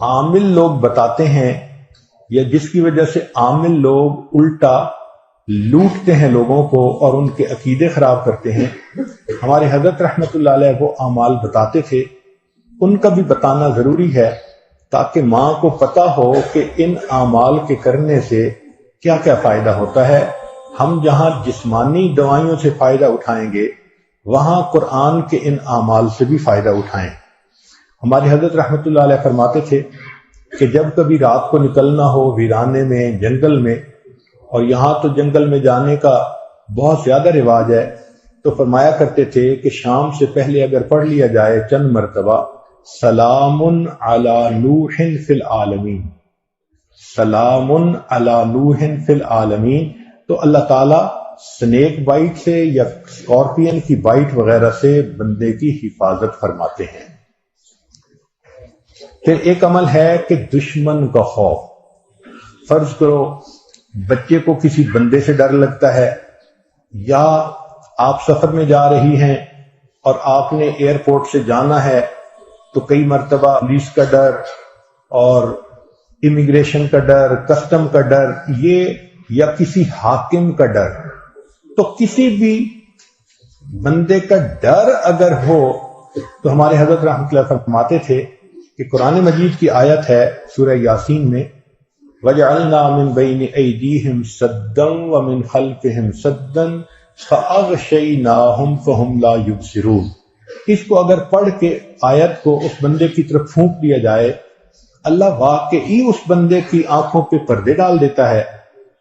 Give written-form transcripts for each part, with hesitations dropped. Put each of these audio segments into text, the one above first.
عامل لوگ بتاتے ہیں یا جس کی وجہ سے عامل لوگ الٹا لوٹتے ہیں لوگوں کو اور ان کے عقیدے خراب کرتے ہیں، ہمارے حضرت رحمت اللہ علیہ وہ اعمال بتاتے تھے، ان کا بھی بتانا ضروری ہے تاکہ ماں کو پتہ ہو کہ ان اعمال کے کرنے سے کیا کیا فائدہ ہوتا ہے۔ ہم جہاں جسمانی دوائیوں سے فائدہ اٹھائیں گے وہاں قرآن کے ان اعمال سے بھی فائدہ اٹھائیں۔ ہمارے حضرت رحمت اللہ علیہ فرماتے تھے کہ جب کبھی رات کو نکلنا ہو ویرانے میں، جنگل میں، اور یہاں تو جنگل میں جانے کا بہت زیادہ رواج ہے، تو فرمایا کرتے تھے کہ شام سے پہلے اگر پڑھ لیا جائے چند مرتبہ سلام علی نوح فی العالمین، سلام علی نوح فی العالمین، تو اللہ تعالیٰ سنیک بائٹ سے یا اسکارپین کی بائٹ وغیرہ سے بندے کی حفاظت فرماتے ہیں۔ پھر ایک عمل ہے کہ دشمن کا خوف۔ فرض کرو بچے کو کسی بندے سے ڈر لگتا ہے، یا آپ سفر میں جا رہی ہیں اور آپ نے ایئرپورٹ سے جانا ہے تو کئی مرتبہ پولیس کا ڈر اور امیگریشن کا ڈر، کسٹم کا ڈر، یہ یا کسی حاکم کا ڈر، تو کسی بھی بندے کا ڈر اگر ہو تو ہمارے حضرت رحمۃ اللہ فرماتے تھے کہ قرآن مجید کی آیت ہے سورہ یاسین میں وَجَعَلْنَا مِن بَيْنِ أَيْدِيهِمْ سَدًّا وَمِنْ خَلْفِهِمْ سَدًّا فَأَغْشَيْنَاهُمْ فَهُمْ لَا يُبْصِرُونَ۔ اس کو اگر پڑھ کے آیت کو اس بندے کی طرف پھونک دیا جائے، اللہ واقعی اس بندے کی آنکھوں پہ پردے ڈال دیتا ہے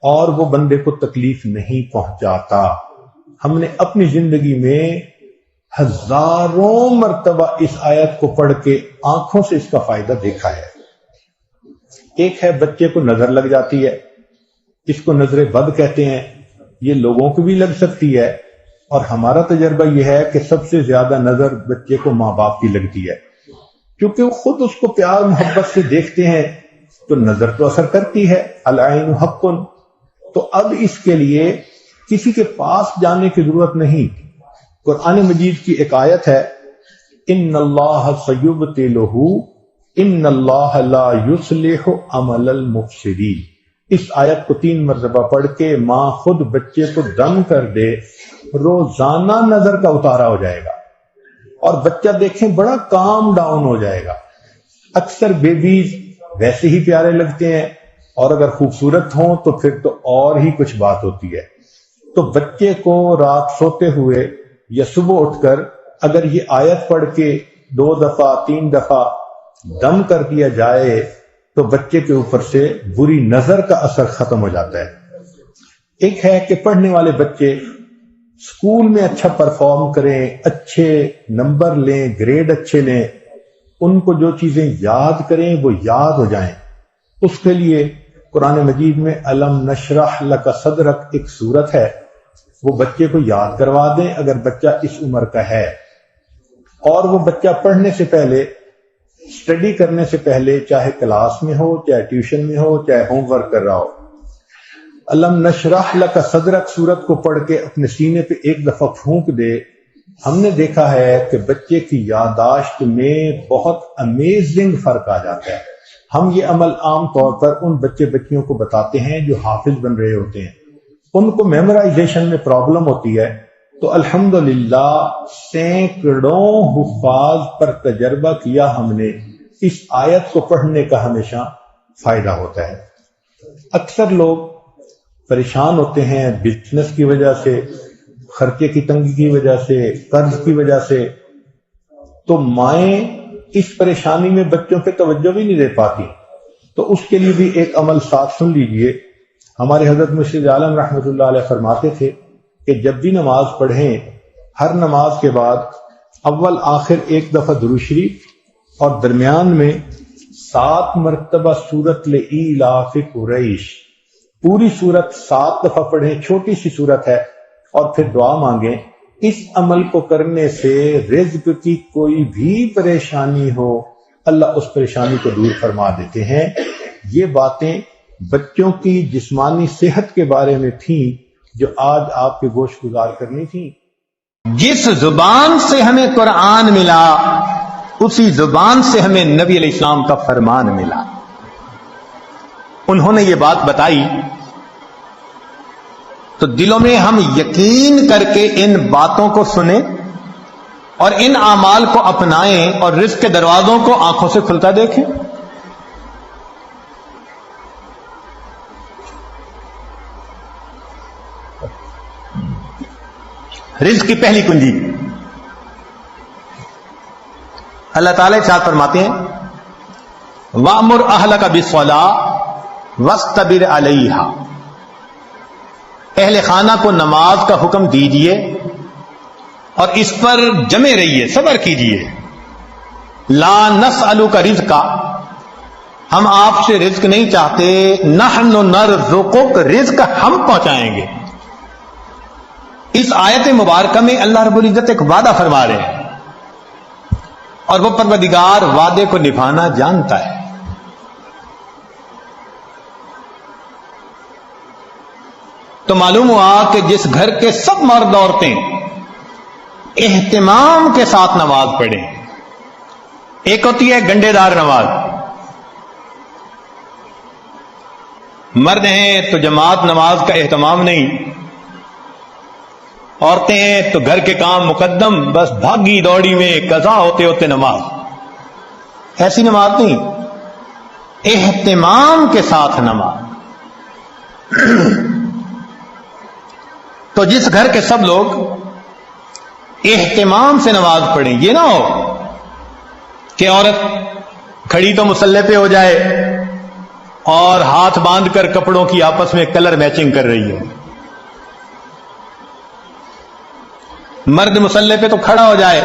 اور وہ بندے کو تکلیف نہیں پہنچاتا۔ ہم نے اپنی زندگی میں ہزاروں مرتبہ اس آیت کو پڑھ کے آنکھوں سے اس کا فائدہ دیکھا ہے۔ ایک ہے بچے کو نظر لگ جاتی ہے، اس کو نظر بد کہتے ہیں، یہ لوگوں کو بھی لگ سکتی ہے، اور ہمارا تجربہ یہ ہے کہ سب سے زیادہ نظر بچے کو ماں باپ کی لگتی ہے، کیونکہ وہ خود اس کو پیار محبت سے دیکھتے ہیں تو نظر تو اثر کرتی ہے، العین حق۔ تو اب اس کے لیے کسی کے پاس جانے کی ضرورت نہیں۔ قرآن مجید کی ایک آیت ہے ان اللہ سیبطلہ ان اللہ لا یصلح عمل المفسدین۔ اس آیت کو 3 مرتبہ پڑھ کے ماں خود بچے کو دم کر دے، روزانہ نظر کا اتارا ہو جائے گا اور بچہ دیکھیں بڑا کام ڈاؤن ہو جائے گا۔ اکثر بیبیز ویسے ہی پیارے لگتے ہیں اور اگر خوبصورت ہوں تو پھر تو اور ہی کچھ بات ہوتی ہے۔ تو بچے کو رات سوتے ہوئے یا صبح اٹھ کر اگر یہ آیت پڑھ کے 2 دفعہ 3 دفعہ دم کر دیا جائے تو بچے کے اوپر سے بری نظر کا اثر ختم ہو جاتا ہے۔ ایک ہے کہ پڑھنے والے بچے اسکول میں اچھا پرفارم کریں، اچھے نمبر لیں، گریڈ اچھے لیں، ان کو جو چیزیں یاد کریں وہ یاد ہو جائیں۔ اس کے لیے قرآن مجید میں الم نشرح لک صدرک ایک سورت ہے، وہ بچے کو یاد کروا دیں اگر بچہ اس عمر کا ہے، اور وہ بچہ پڑھنے سے پہلے، اسٹڈی کرنے سے پہلے، چاہے کلاس میں ہو، چاہے ٹیوشن میں ہو، چاہے ہوم ورک کر رہا ہو، الم نشرح لک صدرک سورت کو پڑھ کے اپنے سینے پہ ایک دفعہ پھونک دے۔ ہم نے دیکھا ہے کہ بچے کی یادداشت میں بہت امیزنگ فرق آ جاتا ہے۔ ہم یہ عمل عام طور پر ان بچے بچیوں کو بتاتے ہیں جو حافظ بن رہے ہوتے ہیں، ان کو میمورائزیشن میں پرابلم ہوتی ہے، تو الحمدللہ سینکڑوں حفاظ پر تجربہ کیا ہم نے، اس آیت کو پڑھنے کا ہمیشہ فائدہ ہوتا ہے۔ اکثر لوگ پریشان ہوتے ہیں بزنس کی وجہ سے، خرچے کی تنگی کی وجہ سے، قرض کی وجہ سے، تو مائیں اس پریشانی میں بچوں پہ توجہ بھی نہیں دے پاتی۔ تو اس کے لیے بھی ایک عمل ساتھ سن لیجئے۔ ہمارے حضرت مرشد عالم رحمۃ اللہ علیہ فرماتے تھے کہ جب بھی نماز پڑھیں، ہر نماز کے بعد اول آخر 1 دفعہ درود شریف اور درمیان میں 7 مرتبہ سورۃ لإیلاف قریش، پوری سورت 7 دفعہ پڑھیں، چھوٹی سی سورت ہے، اور پھر دعا مانگیں۔ اس عمل کو کرنے سے رزق کی کوئی بھی پریشانی ہو اللہ اس پریشانی کو دور فرما دیتے ہیں۔ یہ باتیں بچوں کی جسمانی صحت کے بارے میں تھیں جو آج آپ کے گوش گزار کرنی تھی۔ جس زبان سے ہمیں قرآن ملا اسی زبان سے ہمیں نبی علیہ السلام کا فرمان ملا. انہوں نے یہ بات بتائی تو دلوں میں ہم یقین کر کے ان باتوں کو سنیں اور ان اعمال کو اپنائیں اور رزق کے دروازوں کو آنکھوں سے کھلتا دیکھیں. رزق کی پہلی کنجی اللہ تعالیٰ ارشاد فرماتے ہیں وَأْمُرْ أَهْلَكَ بِالصَّلَاةِ وَاسْتَبِرْ عَلَيْهَا، اہل خانہ کو نماز کا حکم دیجئے اور اس پر جمے رہیے، صبر کیجئے. لا نسألک رزقا، ہم آپ سے رزق نہیں چاہتے، نحن نرزقک، رزق ہم پہنچائیں گے. اس آیت مبارکہ میں اللہ رب العزت ایک وعدہ فرما رہے ہیں اور وہ پروردگار وعدے کو نبھانا جانتا ہے. تو معلوم ہوا کہ جس گھر کے سب مرد عورتیں اہتمام کے ساتھ نماز پڑھیں، ایک ہوتی ہے گنڈے دار نماز، مرد ہیں تو جماعت نماز کا اہتمام نہیں، عورتیں ہیں تو گھر کے کام مقدم، بس بھاگی دوڑی میں قضا ہوتے ہوتے نماز. ایسی نماز نہیں، اہتمام کے ساتھ نماز. تو جس گھر کے سب لوگ اہتمام سے نماز پڑھیں، یہ نہ ہو کہ عورت کھڑی تو مصلی پہ ہو جائے اور ہاتھ باندھ کر کپڑوں کی آپس میں کلر میچنگ کر رہی ہے، مرد مصلی پہ تو کھڑا ہو جائے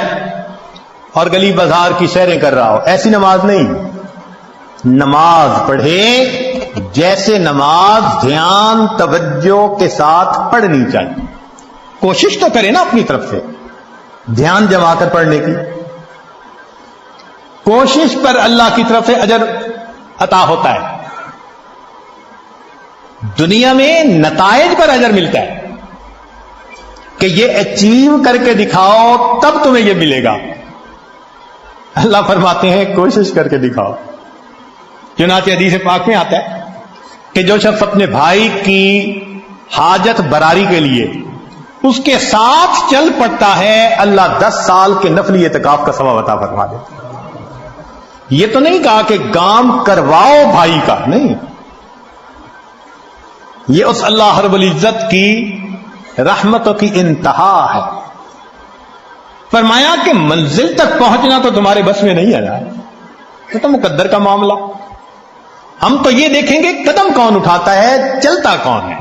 اور گلی بازار کی سیریں کر رہا ہو. ایسی نماز نہیں. نماز پڑھے جیسے نماز دھیان توجہ کے ساتھ پڑھنی چاہیے. کوشش تو کرے نا اپنی طرف سے دھیان جما کر پڑھنے کی. کوشش پر اللہ کی طرف سے اجر عطا ہوتا ہے، دنیا میں نتائج پر اجر ملتا ہے کہ یہ اچیو کر کے دکھاؤ تب تمہیں یہ ملے گا. اللہ فرماتے ہیں کوشش کر کے دکھاؤ. چنانچہ حدیث پاک میں آتا ہے کہ جو شخص اپنے بھائی کی حاجت براری کے لیے اس کے ساتھ چل پڑتا ہے، اللہ 10 سال کے نفلی اعتکاف کا ثواب عطا فرما دیتا. یہ تو نہیں کہا کہ کام کرواؤ بھائی کا، نہیں، یہ اس اللہ رب العزت کی رحمتوں کی انتہا ہے. فرمایا کہ منزل تک پہنچنا تو تمہارے بس میں نہیں ہے، یہ تو مقدر کا معاملہ. ہم تو یہ دیکھیں گے قدم کون اٹھاتا ہے، چلتا کون ہے.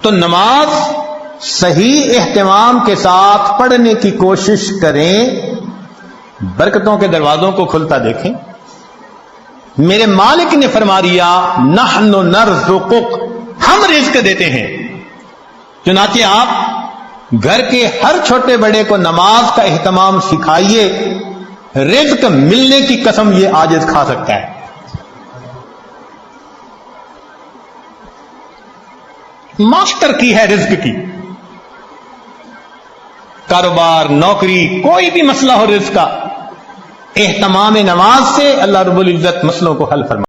تو نماز صحیح اہتمام کے ساتھ پڑھنے کی کوشش کریں، برکتوں کے دروازوں کو کھلتا دیکھیں. میرے مالک نے فرما دیا نحن نرزقک، ہم رزق دیتے ہیں. چنانچہ آپ گھر کے ہر چھوٹے بڑے کو نماز کا اہتمام سکھائیے، رزق ملنے کی قسم یہ عاجز کھا سکتا ہے. ماسٹر کی ہے رزق کی، کاروبار، نوکری، کوئی بھی مسئلہ ہو رزق کا، اہتمام نماز سے اللہ رب العزت مسئلوں کو حل فرما